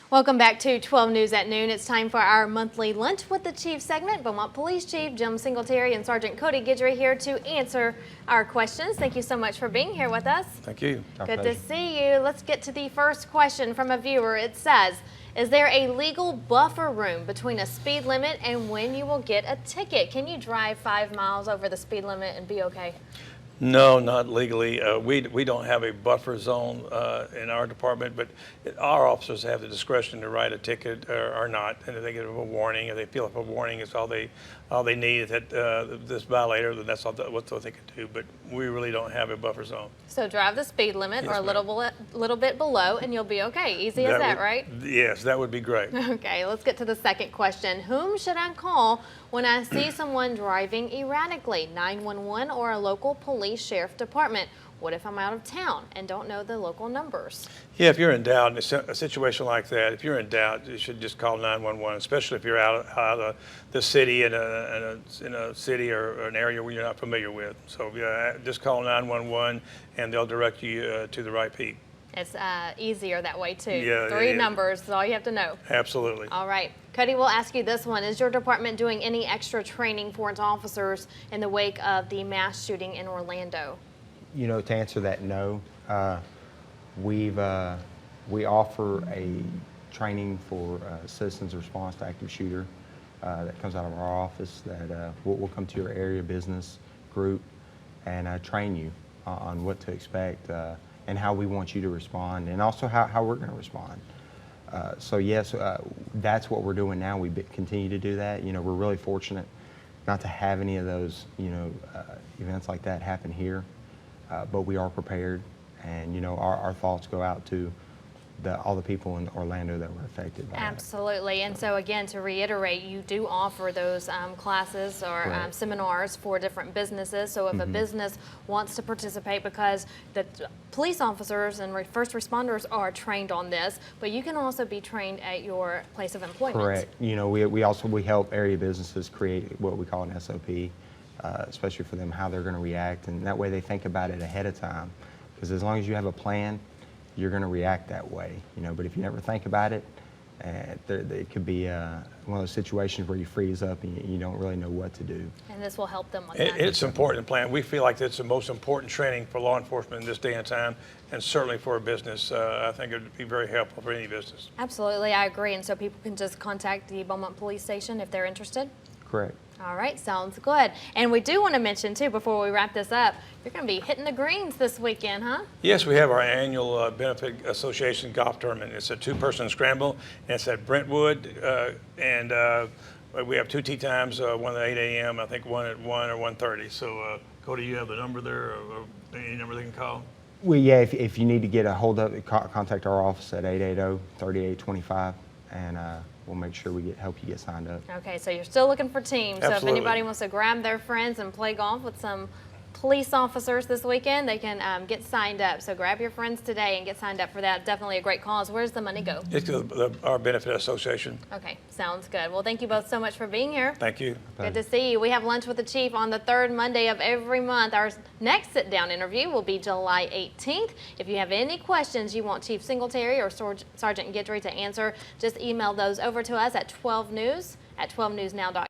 Welcome back to 12 News at Noon. It's time for our monthly Lunch with the Chief segment. Beaumont Police Chief Jim Singletary and Sergeant Cody Guidry here to answer our questions. Thank you so much for being here with us. Thank you. Good to see you. Let's get to the first question from a viewer. It says, is there a legal buffer room between a speed limit and when you will get a ticket? Can you drive 5 miles over the speed limit and be okay? No, not legally. We don't have a buffer zone in our department, but our officers have the discretion to write a ticket or not. And if they get a warning, if they feel if a warning is all they need is that this violator, then that's all what they can do. But we really don't have a buffer zone. So drive the speed limit yes, or a little bit below, and you'll be okay. Easy as that, right? Yes, that would be great. Okay, let's get to the second question. Whom should I call when I see someone driving erratically? 911 or a local police sheriff department? What if I'm out of town and don't know the local numbers? Yeah, if you're in doubt in a situation like that, if you're in doubt, you should just call 911, especially if you're out of the city in a city or an area where you're not familiar with. So just call 911 and they'll direct you to the right people. It's easier that way too. Yeah, 3 numbers is all you have to know. Absolutely. All right. Cody, we'll ask you this one. Is your department doing any extra training for its officers in the wake of the mass shooting in Orlando? You know, to answer that, no. We offer a training for citizens response to active shooter that comes out of our office that we'll come to your area business group and train you on what to expect and how we want you to respond, and also how we're going to respond. So yes, that's what we're doing now. We continue to do that. You know, we're really fortunate not to have any of those, events like that happen here. But we are prepared, and our thoughts go out to all the people in Orlando that were affected by Absolutely. And so again, to reiterate, you do offer those classes or seminars for different businesses. So if a business wants to participate, because the police officers and first responders are trained on this, but you can also be trained at your place of employment. Correct. We help area businesses create what we call an SOP. Especially for them, how they're going to react, and that way they think about it ahead of time, because as long as you have a plan, you're going to react that way, but if you never think about it, it could be one of those situations where you freeze up and you don't really know what to do. And this will help them with that. It's important to plan. We feel like it's the most important training for law enforcement in this day and time, and certainly for a business. I think it would be very helpful for any business. Absolutely, I agree. And so people can just contact the Beaumont Police Station if they're interested? Correct. All right, sounds good. And we do want to mention, too, before we wrap this up, you're going to be hitting the greens this weekend, huh? Yes, we have our annual Benefit Association golf tournament. It's a 2-person scramble, and it's at Brentwood, and we have 2 tee times, one at 8 a.m., I think one at 1 or 1:30. So, Cody, you have the number there, or any number they can call? Well, yeah, if you need to get a hold of it, contact our office at 880-3825, and we'll make sure we help you get signed up. Okay, so you're still looking for teams. Absolutely. So if anybody wants to grab their friends and play golf with some police officers this weekend, they can get signed up. So grab your friends today and get signed up for that. Definitely a great cause. Where does the money go? It's to our Benefit Association. Okay, sounds good. Well, thank you both so much for being here. Thank you. Good to see you. We have Lunch with the Chief on the 3rd Monday of every month. Our next sit-down interview will be July 18th. If you have any questions you want Chief Singletary or Sergeant Guidry to answer, just email those over to us at 12news@12newsnow.com.